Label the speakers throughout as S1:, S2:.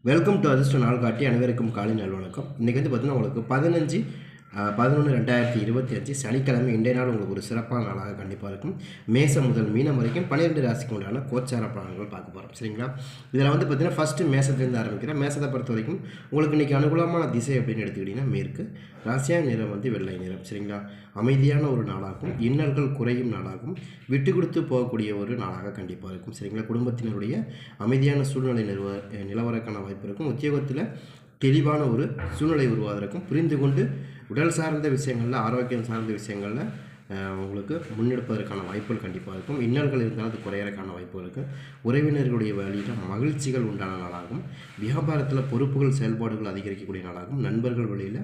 S1: Welcome to அதிர்ஷ்ட நாள் காட்டி அனைவருக்கும் காலை நல்வணக்கம். இன்றைக்கி வந்து பார்த்தீங்கன்னா உங்களுக்கு 15/11/2025 சனிக்கிழமை இன்றைய நாள் உங்களுக்கு ஒரு சிறப்பான நாளாக கண்டிப்பாக இருக்கும். மேசம் முதல் மீனம் வரைக்கும் 12 ராசிக்கு உண்டான கோச்சார பலன்கள் பார்க்க போகிறோம். சரிங்களா? இதில் வந்து பார்த்தீங்கன்னா ஃபஸ்ட்டு மேசத்துலேருந்து ஆரம்பிக்கிறேன். மேசத்தை பொறுத்த வரைக்கும் உங்களுக்கு இன்றைக்கி அனுகூலமான திசை அப்படின்னு எடுத்துக்கிட்டிங்கன்னா மேற்கு. ராசியான நிறம் வந்து வெள்ளை நிறம். சரிங்களா? அமைதியான ஒரு நாளாகும், இன்னல்கள் குறையும் நாளாகும், விட்டு கொடுத்து போகக்கூடிய ஒரு நாளாக கண்டிப்பாக இருக்கும். சரிங்களா? குடும்பத்தினருடைய அமைதியான சூழ்நிலை நிலவரக்கான வாய்ப்பு இருக்கும். உத்தியோகத்தில் தெளிவான ஒரு சூழ்நிலை உருவாவதற்கும், புரிந்து கொண்டு உடல் சார்ந்த விஷயங்களில், ஆரோக்கியம் சார்ந்த விஷயங்களில் உங்களுக்கு முன்னெடுப்பதற்கான வாய்ப்புகள் கண்டிப்பாக இருக்கும். இன்னல்கள் இருந்தாலும் அது குறையறதுக்கான வாய்ப்புகள் இருக்குது. உறவினர்களுடைய வழியில் மகிழ்ச்சிகள் உண்டான நாளாகும். வியாபாரத்தில் பொறுப்புகள் செயல்பாடுகள் அதிகரிக்கக்கூடிய நாளாகும். நண்பர்கள் வழியில்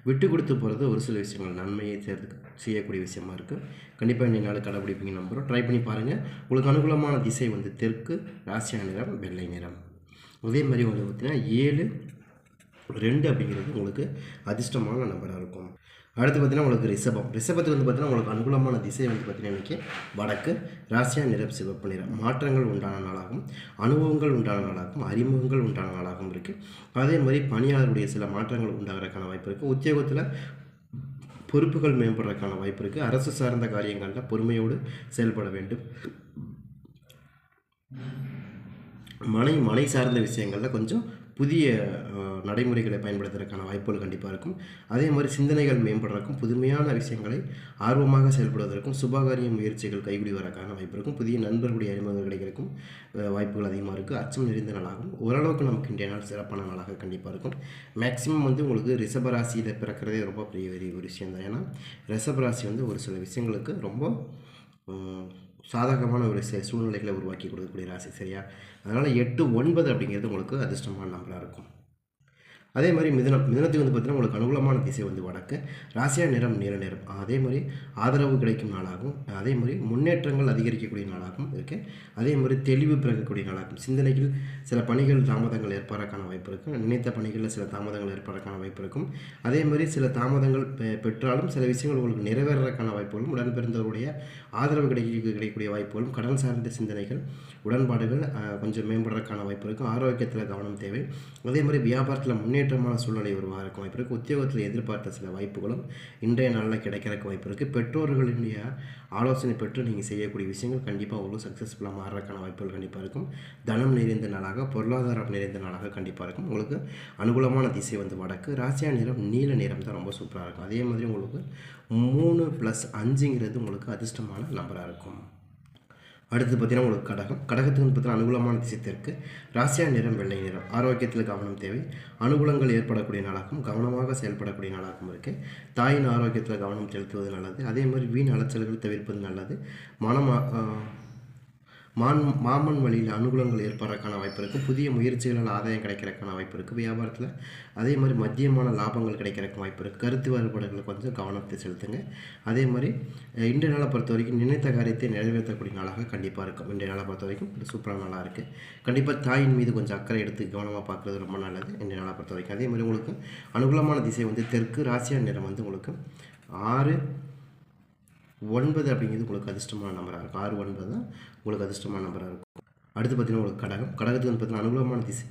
S1: விட்டு கொடுத்து போகிறது ஒரு சில விஷயங்கள் நன்மையை செய்யக்கூடிய விஷயமா இருக்குது. கண்டிப்பாக இந்த நாள் கடைபிடிப்பீங்க நம்புகிறோம். ட்ரை பண்ணி பாருங்கள். உங்களுக்கு அனுகூலமான திசை வந்து தெற்கு, ராசியான நிறம் வெள்ளை நிறம். அதே மாதிரி உங்களுக்கு பார்த்தீங்கன்னா 7-2 அப்படிங்கிறது உங்களுக்கு அதிர்ஷ்டமான நம்பராக இருக்கும். அடுத்து பார்த்தீங்கன்னா உங்களுக்கு ரிஷபத்துக்கு வந்து பார்த்தீங்கன்னா உங்களுக்கு அனுகூலமான திசை வந்து பார்த்தீங்கன்னா இன்றைக்கி வடக்கு, ராசியான நிறம் சிவப்பு நிறம். மாற்றங்கள் உண்டான நாளாகவும், அனுபவங்கள் உண்டான நாளாகவும், அறிமுகங்கள் உண்டான நாளாகவும் இருக்குது. அதே மாதிரி பணியாளருடைய சில மாற்றங்கள் உண்டாகிறதுக்கான வாய்ப்பு இருக்குது. உத்தியோகத்தில் பொறுப்புகள் மேம்படுறதுக்கான வாய்ப்பு இருக்குது. அரசு சார்ந்த காரியங்களில் பொறுமையோடு செயல்பட வேண்டும். மனை சார்ந்த விஷயங்களில் கொஞ்சம் புதிய நடைமுறைகளை பயன்படுத்துவதற்கான வாய்ப்புகள் கண்டிப்பாக இருக்கும். அதே மாதிரி சிந்தனைகள் மேம்படுறதுக்கும், புதுமையான விஷயங்களை ஆர்வமாக செயல்படுவதற்கும், சுபகாரிய முயற்சிகள் கைகூடி வரக்கான வாய்ப்பு இருக்கும். புதிய நண்பர்களுடைய அறிமுகங்கள் கிடைக்கிறதுக்கும் வாய்ப்புகள் அதிகமாக இருக்குது. அச்சம் நிறைந்த நாளாகும். ஓரளவுக்கு நமக்கு இன்றைய நாள் சிறப்பான நாளாக கண்டிப்பாக இருக்கும். மேக்ஸிமம் வந்து உங்களுக்கு ரிஷபராசியில் பிறக்கிறதே ரொம்ப பெரிய ஒரு விஷயம் தான். ஏன்னா ரிஷபராசி வந்து ஒரு சில விஷயங்களுக்கு ரொம்ப சாதகமான ஒரு சூழ்நிலைகளை உருவாக்கி கொடுக்கக்கூடிய ராசி. சரியா? அதனால் 8-9 அப்படிங்கிறது உங்களுக்கு அதிர்ஷ்டமான நம்பராக இருக்கும். அதே மாதிரி மிதனத்துக்கு வந்து பார்த்தீங்கன்னா உங்களுக்கு அனுகூலமான திசை வந்து வடக்கு, ராசியான நிறம் நீல நிறம். அதே மாதிரி ஆதரவு கிடைக்கும் நாளாகும். அதே மாதிரி முன்னேற்றங்கள் அதிகரிக்கக்கூடிய நாளாகவும் இருக்குது. அதே மாதிரி தெளிவு பிறக்கக்கூடிய நாளாகும். சிந்தனைகள் சில பணிகள் தாமதங்கள் ஏற்படுறதுக்கான வாய்ப்பு இருக்கும். நினைத்த பணிகளில் சில தாமதங்கள் ஏற்படுறதுக்கான வாய்ப்பு இருக்கும். அதே மாதிரி சில தாமதங்கள் பெற்றாலும் சில விஷயங்கள் உங்களுக்கு நிறைவேறதுக்கான வாய்ப்புகளும், உடன்பிறந்தவருடைய ஆதரவு கிடைக்கக்கூடிய வாய்ப்புகளும், கடன் சார்ந்த சிந்தனைகள் உடன்பாடுகள் கொஞ்சம் மேம்படுறதுக்கான வாய்ப்பு இருக்கும். ஆரோக்கியத்தில் கவனம் தேவை. அதே மாதிரி வியாபாரத்தில் முன்னேற்றமான சூழ்நிலை உருவாகிறதுக்கு வாய்ப்பு இருக்குது. உத்தியோகத்தில் எதிர்பார்த்த சில வாய்ப்புகளும் இன்றைய நாளில் கிடைக்கிறதுக்கு வாய்ப்பு இருக்குது. பெற்றோர்களுடைய ஆலோசனை பெற்று நீங்கள் செய்யக்கூடிய விஷயங்கள் கண்டிப்பாக உங்களுக்கு சக்ஸஸ்ஃபுல்லாக மாறுறதுக்கான வாய்ப்புகள் கண்டிப்பாக இருக்கும். தனம் நிறைந்த நாளாக, பொருளாதாரம் நிறைந்த நாளாக கண்டிப்பாக இருக்கும். உங்களுக்கு அனுகூலமான திசை வந்து வடக்கு, ராசியான நிறம் நீல நிறம் தான் ரொம்ப சூப்பராக இருக்கும். அதே மாதிரி உங்களுக்கு 3+5 உங்களுக்கு அதிர்ஷ்டமான நம்பராக இருக்கும். அடுத்து பார்த்தீங்கன்னா உங்களுக்கு கடகத்துக்கு வந்து பார்த்தீங்கன்னா அனுகூலமான திசை தெற்கு, ராசியான நிறம் வெள்ளை நிறம். ஆரோக்கியத்தில் கவனம் தேவை. அனுகூலங்கள் ஏற்படக்கூடிய நாளாகவும், கவனமாக செயல்படக்கூடிய நாளாகவும் இருக்குது. தாயின் ஆரோக்கியத்தில் கவனம் செலுத்துவது நல்லது. அதே மாதிரி வீண் அலைச்சல்கள் தவிர்ப்பது நல்லது. மாமன் வழியில் அனுகூலங்கள் ஏற்படுறதுக்கான வாய்ப்பு இருக்குது. புதிய முயற்சிகளால் ஆதாயம் கிடைக்கிறதுக்கான வாய்ப்பு இருக்குது. வியாபாரத்தில் அதே மாதிரி மத்தியமான லாபங்கள் கிடைக்கிறதுக்கு வாய்ப்பு இருக்குது. கருத்து வேறுபாடுகளை கொஞ்சம் கவனத்தை செலுத்துங்க. அதே மாதிரி இன்றைய நாளை பொறுத்த வரைக்கும் நினைத்த காரியத்தை நிறைவேற்றக்கூடிய நாளாக கண்டிப்பாக இருக்கும். இன்றைய நாளை பொறுத்த வரைக்கும் இது சூப்பரான நாளாக இருக்குது. கண்டிப்பாக தாயின் மீது கொஞ்சம் அக்கறை எடுத்து கவனமாக பார்க்குறது ரொம்ப நல்லது இன்றைய நாளை பொறுத்த வரைக்கும். அதே மாதிரி உங்களுக்கு அனுகூலமான திசை வந்து தெற்கு, ராசியான நிறம் வந்து உங்களுக்கு 6-9 அப்படிங்கிறது உங்களுக்கு அதிர்ஷ்டமான நம்பராக இருக்கும். 6-9 தான் உங்களுக்கு அதிர்ஷ்டமான நம்பராக இருக்கும். அடுத்து பார்த்தீங்கன்னா உங்களுக்கு கடகத்துக்கு வந்து பார்த்தீங்கன்னா அனுகூலமான திசை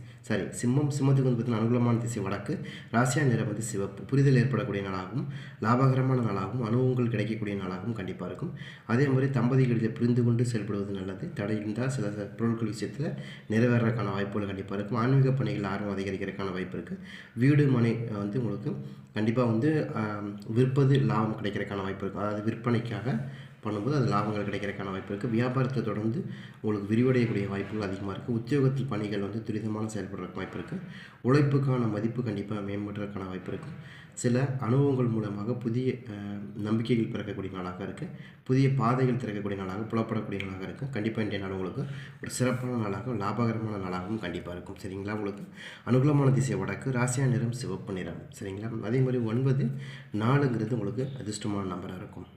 S1: சிம்மத்துக்கு வந்து பார்த்தீங்கன்னா அனுகூலமான திசை வடக்கு, ராசியான நிறம் வந்து சிவப்பு. புரிதல் ஏற்படக்கூடிய நாளாகவும், லாபகரமான நாளாகவும், அனுபவங்கள் கிடைக்கக்கூடிய நாளாகவும் கண்டிப்பாக இருக்கும். அதே மாதிரி தம்பதிகளில் புரிந்து கொண்டு செயல்படுவது நல்லது. தடை இருந்தால் சில பொருட்கள் விஷயத்தில் நிறைவேறதுக்கான வாய்ப்புகள் கண்டிப்பாக இருக்கும். ஆன்மீக பணிகள் ஆர்வம் அதிகரிக்கிறதுக்கான வாய்ப்பு இருக்குது. வீடு மனை வந்து உங்களுக்கு கண்டிப்பாக வந்து விற்பது லாபம் கிடைக்கிறதுக்கான வாய்ப்பு இருக்குது. அதாவது விற்பனைக்காக பண்ணும்போது அது லாபங்கள் கிடைக்கிறதுக்கான வாய்ப்பு இருக்குது. வியாபாரத்தை தொடர்ந்து உங்களுக்கு விரிவடையக்கூடிய வாய்ப்புகள் அதிகமாக இருக்குது. உத்தியோகத்தில் பணிகள் வந்து துரிதமான செயல்படுறதுக்கு வாய்ப்பு இருக்குது. உழைப்புக்கான மதிப்பு கண்டிப்பாக மேம்படுறதுக்கான வாய்ப்பு இருக்குது. சில அனுபவங்கள் மூலமாக புதிய நம்பிக்கைகள் பிறக்கக்கூடிய நாளாக இருக்குது. புதிய பாதைகள் திறக்கக்கூடிய நாளாக, புலப்படக்கூடிய நாளாக இருக்குது. கண்டிப்பாக இன்றைய நாள் உங்களுக்கு ஒரு சிறப்பான நாளாகவும், லாபகரமான நாளாகவும் கண்டிப்பாக இருக்கும். சரிங்களா? உங்களுக்கு அனுகூலமான திசை வடக்கு, ராசியான நிறம் சிவப்பு நிறம். சரிங்களா? அதே மாதிரி 9-4 உங்களுக்கு அதிர்ஷ்டமான நம்பராக இருக்கும்.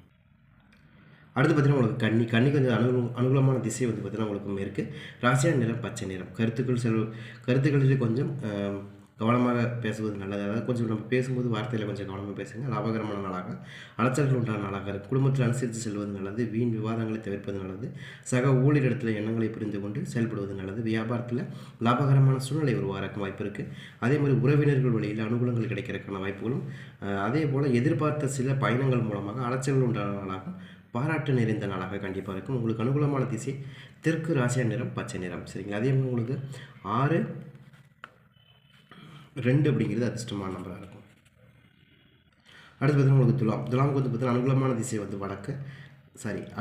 S1: அடுத்து பார்த்தீங்கன்னா உங்களுக்கு கன்னிக்கு வந்து அனுகூலமான திசை வந்து பார்த்தீங்கன்னா உங்களுக்கு மேற்கு, ராசியான நிறம் பச்சை நிறம். கருத்துக்களில் கொஞ்சம் கவனமாக பேசுவது நல்லது. அதாவது கொஞ்சம் நம்ம பேசும்போது வார்த்தையில் கொஞ்சம் கவனமாக பேசுங்க. லாபகரமான நாளாக, அலைச்சல்கள் உண்டான நாளாக இருக்கும். குடும்பத்தில் அனுசரித்து செல்வது நல்லது. வீண் விவாதங்களை தவிர்ப்பது நல்லது. சக ஊழியரிடத்தில் எண்ணங்களை புரிந்து கொண்டு செயல்படுவது நல்லது. வியாபாரத்தில் லாபகரமான சூழ்நிலை உருவாக வாய்ப்பு இருக்குது. அதே மாதிரி உறவினர்கள் வழியில் அனுகூலங்கள் கிடைக்கிறதுக்கான வாய்ப்புகளும், அதே போல் எதிர்பார்த்த சில பயணங்கள் மூலமாக அலைச்சல்கள் உண்டான நாளாகும். பாராட்டு நிறைந்த நாளாக கண்டிப்பாக இருக்கும். உங்களுக்கு அனுகூலமான திசை தெற்கு, ராசியா நிறம் பச்சை நிறம். சரிங்களா? அதே மாதிரி உங்களுக்கு 6, 2 அப்படிங்கிறது அதிர்ஷ்டமான நம்பராக இருக்கும். அடுத்து பார்த்தீங்கன்னா உங்களுக்கு துலாமுக்கு வந்து பார்த்தீங்கன்னா அனுகூலமான திசை வந்து வடக்கு,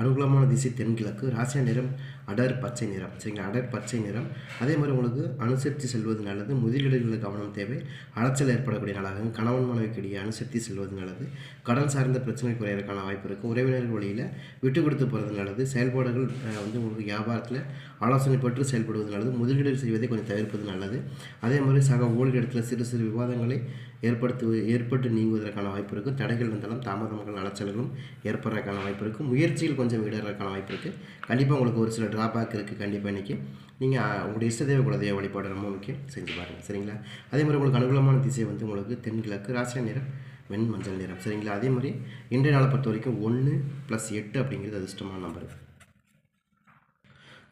S1: அனுகூலமான திசை தென்கிழக்கு, ராசியா நிறம் அடர் பச்சை நிறம். சரிங்களா? அடர் பச்சை நிறம். அதே மாதிரி உங்களுக்கு அனுசரித்து செல்வது நல்லது. முதலீடுகளில் கவனம் தேவை. அலைச்சல் ஏற்படக்கூடிய நாளாக கணவன் மனைவிக்கிடையே அனுசரித்து செல்வது நல்லது. கடன் சார்ந்த பிரச்சனை குறையிறதுக்கான வாய்ப்பு இருக்குது. உறவினர்கள் வழியில் விட்டு கொடுத்து போகிறது நல்லது. செயல்பாடுகள் வந்து உங்களுக்கு வியாபாரத்தில் ஆலோசனை பெற்று செயல்படுவது நல்லது. முதலீடு செய்வதை கொஞ்சம் தவிர்ப்பது நல்லது. அதே மாதிரி சக ஊழியரிடத்தில் சிறு சிறு விவாதங்களை ஏற்பட்டு நீங்குவதற்கான வாய்ப்பு இருக்குது. தடைகள் இருந்தாலும் தாமதங்கள் அலைச்சல்களும் ஏற்படுறதுக்கான வாய்ப்பு இருக்குது. முயற்சியில் கொஞ்சம் ஈடுறதுக்கான வாய்ப்பு இருக்குது. கண்டிப்பாக உங்களுக்கு ஒரு சில ட்ராபேக் இருக்குது. கண்டிப்பாக இன்றைக்கி நீங்கள் உங்களுடைய இஷ்டதேவ குலதெய்வ வழிபாடு ரொம்ப முக்கியம், செஞ்சு பாருங்கள். சரிங்களா? அதே மாதிரி உங்களுக்கு அனுகூலமான திசை வந்து உங்களுக்கு தென்கிழக்கு, ராசியா நிறம் வெண் மஞ்சள் நிறம். சரிங்களா? அதே மாதிரி இன்றைய நாளை பொறுத்த வரைக்கும் 1+8 அப்படிங்கிறது அதிர்ஷ்டமான நம்பர்.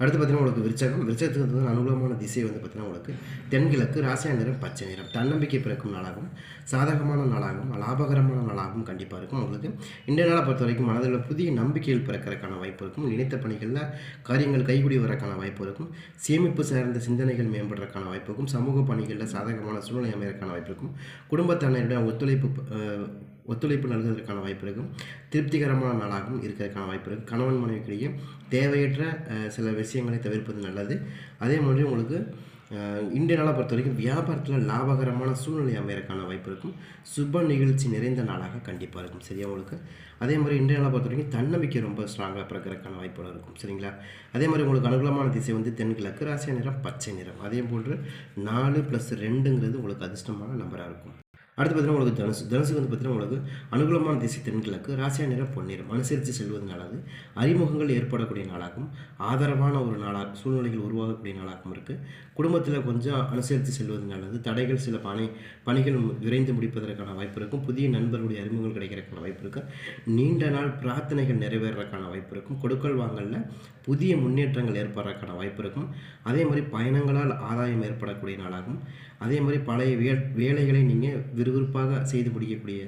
S1: அடுத்து பார்த்தீங்கன்னா உங்களுக்கு விருச்சகத்துக்கு வந்து அனுகூலமான திசை வந்து பார்த்தீங்கன்னா உங்களுக்கு தென்கிழக்கு, ராசியா நிறம் பச்சை நிறம். தன்னம்பிக்கை பிறக்கும் நாளாகவும், சாதகமான நாளாகவும், லாபகரமான நாளாகவும் கண்டிப்பாக இருக்கும். உங்களுக்கு இன்றைய நாளை பொறுத்த வரைக்கும் மனதில் புதிய நம்பிக்கைகள் பிறக்கிறதுக்கான வாய்ப்பு இருக்கும். நினைத்த பணிகளில் காரியங்கள் கைகூடி வரக்கான வாய்ப்பு இருக்கும். சேமிப்பு சார்ந்த சிந்தனைகள் மேம்படுறதுக்கான வாய்ப்பு இருக்கும். சமூக பணிகளில் சாதகமான சூழ்நிலை அமையறதுக்கான வாய்ப்பு இருக்கும். குடும்பத்தினரிடம் ஒத்துழைப்பு நல்குவதற்கான வாய்ப்பு இருக்கும். திருப்திகரமான நாளாகவும் இருக்கிறதுக்கான வாய்ப்பு இருக்குது. கணவன் மனைவிக்கிடையே தேவையற்ற சில விஷயங்களை தவிர்ப்பது நல்லது. அதே மாதிரி உங்களுக்கு இன்றைய நாளை பொறுத்த வரைக்கும் வியாபாரத்தில் லாபகரமான சூழ்நிலை அமையறதுக்கான வாய்ப்பு இருக்கும். சுப நிகழ்ச்சி நிறைந்த நாளாக கண்டிப்பாக இருக்கும். சரியா? உங்களுக்கு அதே மாதிரி இன்றைய நாளை பொறுத்த வரைக்கும் தன்னம்பிக்கை ரொம்ப ஸ்ட்ராங்காக பிறக்கிறதுக்கான வாய்ப்புகள் இருக்கும். சரிங்களா? அதே மாதிரி உங்களுக்கு அனுகூலமான திசை வந்து தென்கிழக்கு, ராசியா நிறம் பச்சை நிறம். அதே போன்று 4+2ங்கிறது உங்களுக்கு அதிர்ஷ்டமான நம்பராக இருக்கும். அடுத்து பார்த்தீங்கன்னா உங்களுக்கு தனுசுக்கு வந்து பார்த்தீங்கன்னா உங்களுக்கு அனுகூலமான திசை தென்கிழக்கு, ராசியா நிறம் பொன்னிறம். அனுசரித்து செல்வது நல்லது. அறிமுகங்கள் ஏற்படக்கூடிய நாளாகவும், ஆதரவான ஒரு நாளாக சூழ்நிலைகள் உருவாகக்கூடிய நாளாகவும் இருக்குது. குடும்பத்தில் கொஞ்சம் அனுசரித்து செல்வது நல்லது. தடைகள் சில பணிகள் விரைந்து முடிப்பதற்கான வாய்ப்பு இருக்கும். புதிய நண்பர்களுடைய அறிமுகங்கள் கிடைக்கிறதுக்கான வாய்ப்பு இருக்குது. நீண்ட நாள் பிரார்த்தனைகள் நிறைவேறதுக்கான வாய்ப்பு இருக்கும். கொடுக்கல் வாங்கலில் புதிய முன்னேற்றங்கள் ஏற்படுறதுக்கான வாய்ப்பு இருக்கும். அதே மாதிரி பயணங்களால் ஆதாயம் ஏற்படக்கூடிய நாளாகும். அதே மாதிரி பழைய வேலைகளை நீங்கள் விறுவிறுப்பாக செய்து முடிக்கக்கூடிய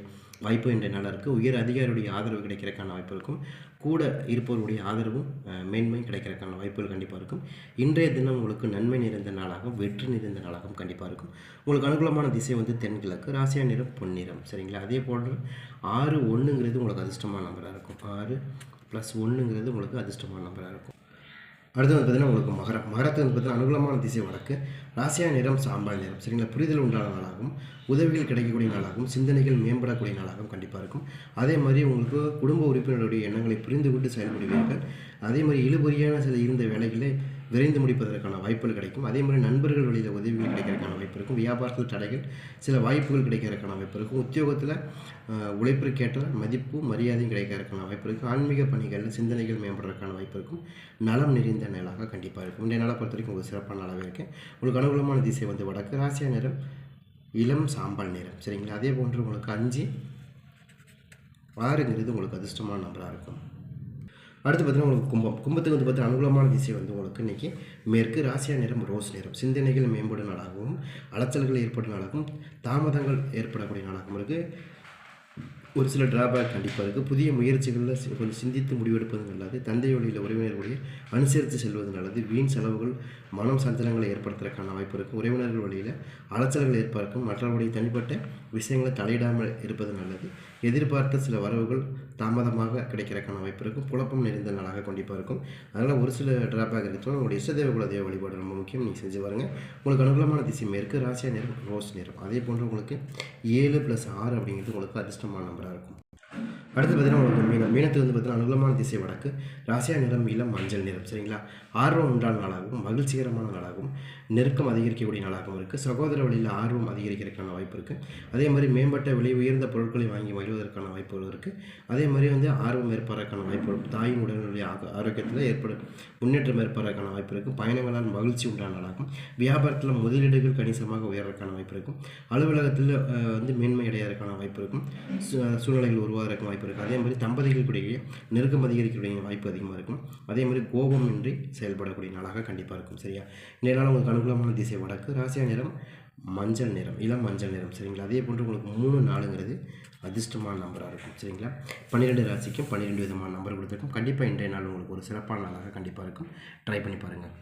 S1: வாய்ப்பு இன்றைய நாளாக இருக்குது. உயர் அதிகாரியுடைய ஆதரவு கிடைக்கிறதுக்கான வாய்ப்பு இருக்கும். கூட இருப்பவருடைய ஆதரவும் மேன்மை கிடைக்கிறதுக்கான வாய்ப்புகள் கண்டிப்பாக இருக்கும். இன்றைய தினம் உங்களுக்கு நன்மை நிறைந்த நாளாகவும் வெற்றி நிறைந்த நாளாகவும் கண்டிப்பாக இருக்கும். உங்களுக்கு அனுகூலமான திசை வந்து தென்கிழக்கு, ராசியா நிறம் பொன்னிறம். சரிங்களா? அதே போன்று 6+1ங்கிறது உங்களுக்கு அதிர்ஷ்டமான நம்பராக இருக்கும். 6+1ங்கிறது உங்களுக்கு அதிர்ஷ்டமான நம்பராக இருக்கும். அடுத்து வந்து பார்த்தீங்கன்னா உங்களுக்கு மகரத்துக்கு வந்து பார்த்தீங்கன்னா அனுகூலமான திசை வடக்கு, ராசியா நிறம் சாம்பல் நிறம். சரிங்களா? புரிதல் உண்டான நாளாகவும், உதவிகள் கிடைக்கக்கூடிய நாளாகவும், சிந்தனைகள் மேம்படக்கூடிய நாளாகவும் கண்டிப்பாக இருக்கும். அதே மாதிரி உங்களுக்கு குடும்ப உறுப்பினருடைய எண்ணங்களை புரிந்து கொண்டு செயல்படுவீர்கள். அதே மாதிரி இழுபறியான சில இருந்த வேலைகளை விரைந்து முடிப்பதற்கான வாய்ப்புகள் கிடைக்கும். அதே மாதிரி நண்பர்கள் வழியில் உதவிகள் கிடைக்கிறதுக்கான வாய்ப்பு இருக்கும். வியாபாரத்தில் தடைகள் சில வாய்ப்புகள் கிடைக்கிறதுக்கான வாய்ப்பு இருக்கும். உத்தியோகத்தில் உழைப்பிற்கேற்ற மதிப்பு மரியாதையும் கிடைக்கிறதுக்கான வாய்ப்பு இருக்குது. ஆன்மீக பணிகளில் சிந்தனைகள் மேம்படுறதுக்கான வாய்ப்பு இருக்கும். நலம் நிறைந்த நாளாக கண்டிப்பாக இருக்கும். இந்த நாளை பொறுத்த வரைக்கும் உங்களுக்கு சிறப்பான நாளாகவே இருக்கேன். உங்களுக்கு அனுகூலமான திசை வந்து வடக்கு, ராசியா நிறம் இளம் சாம்பல் நிறம். சரிங்களா? அதே போன்று உங்களுக்கு 5+6ங்கிறது உங்களுக்கு அதிர்ஷ்டமான நம்பராக இருக்கும். அடுத்து பார்த்தீங்கன்னா உங்களுக்கு கும்பத்துக்கு வந்து பார்த்தீங்கன்னா அனுகூலமான திசை வந்து உங்களுக்கு இன்றைக்கி மேற்கு, ராசியா நிறம் ரோஸ் நிறம். சிந்தனைகள் மேம்படும் நாளாகவும், அலைச்சல்கள் ஏற்படும் நாளாகவும், தாமதங்கள் ஏற்படக்கூடிய நாளாகவும் இருக்குது. ஒரு சில டிராபேக் கண்டிப்பாக இருக்குது. புதிய முயற்சிகளில் கொஞ்சம் சிந்தித்து முடிவெடுப்பது நல்லது. தந்தை வழியில் உறவினர்களுடைய அனுசரித்து செல்வது நல்லது. வீண் செலவுகள் மனம் சஞ்சலங்களை ஏற்படுத்துறதுக்கான வாய்ப்பு இருக்கும். உறவினர்கள் வழியில் அலைச்சல்கள் ஏற்படுத்தும். மற்றவருடைய தனிப்பட்ட விஷயங்களை தலையிடாமல் இருப்பது நல்லது. எதிர்பார்த்த சில வரவுகள் தாமதமாக கிடைக்கிறதுக்கான வாய்ப்பு இருக்கும். குழப்பம் நிறைந்த நாளாக கண்டிப்பாக இருக்கும். அதனால் ஒரு சில டிராபேக் இருக்குது. உங்களுடைய இஷ்டதேவ குலதெய்வ வழிபாடு ரொம்ப முக்கியம், நீங்கள் செஞ்சு பாருங்கள். உங்களுக்கு அனுகூலமான திசை மேற்கு, ராசியா நிறம் ரோஸ் நிறம். அதே போன்று உங்களுக்கு 7+6 அப்படிங்கிறது உங்களுக்கு அதிர்ஷ்டமான நம்பராக இருக்கும். அடுத்து பார்த்தீங்கன்னா உங்களுக்கு மீனத்துக்கு வந்து பார்த்தீங்கன்னா அனுகூலமான திசை வடக்கு, ராசியா நிறம் இளம் மஞ்சள் நிறம். சரிங்களா? ஆர்வம் உண்டான நாளாகவும், மகிழ்ச்சிகரமான நாளாகவும், நெருக்கம் அதிகரிக்கக்கூடிய நாளாகவும் இருக்குது. சகோதர வழியில் ஆர்வம் அதிகரிக்கிறதுக்கான வாய்ப்பு இருக்குது. அதே மாதிரி மேம்பட்ட விலை உயர்ந்த பொருட்களை வாங்கி மகிழ்வதற்கான வாய்ப்புகள் இருக்குது. அதே மாதிரி வந்து ஆர்வம் ஏற்படுறதுக்கான வாய்ப்புகள், தாயின் உடல்நிலை ஆரோக்கியத்தில் முன்னேற்றம் ஏற்படுறதுக்கான வாய்ப்பு இருக்குது. பயணங்களால் மகிழ்ச்சி உண்டான நாளாகும். வியாபாரத்தில் முதலீடுகள் கணிசமாக உயர்றதுக்கான வாய்ப்பு இருக்கும். அலுவலகத்தில் வந்து மேன்மை அடையிறதுக்கான வாய்ப்பு இருக்கும். சூழ்நிலைகள் உருவாகிறதுக்கான வாய்ப்பு இருக்குது. அதே மாதிரி தம்பதிகளுடைய நெருக்கம் அதிகரிக்கக்கூடிய வாய்ப்பு அதிகமாக இருக்கும். அதே மாதிரி கோபமின்றி செயல்படக்கூடிய நாளாக கண்டிப்பாக இருக்கும். சரியா? இந்த நாள் உங்களுக்கு அனுகூலமான திசை வடக்கு, ராசியா நிறம் மஞ்சள் நிறம், இளம் மஞ்சள் நிறம். சரிங்களா? அதே போன்று உங்களுக்கு 3 4ங்கிறது அதிர்ஷ்டமான நம்பராக இருக்கும். சரிங்களா? 12 ராசிக்கும் 12 விதமான நம்பர் கொடுத்துருக்கும். கண்டிப்பாக இன்றைய நாள் உங்களுக்கு ஒரு சிறப்பான நாளாக கண்டிப்பாக இருக்கும். ட்ரை பண்ணி பாருங்கள்.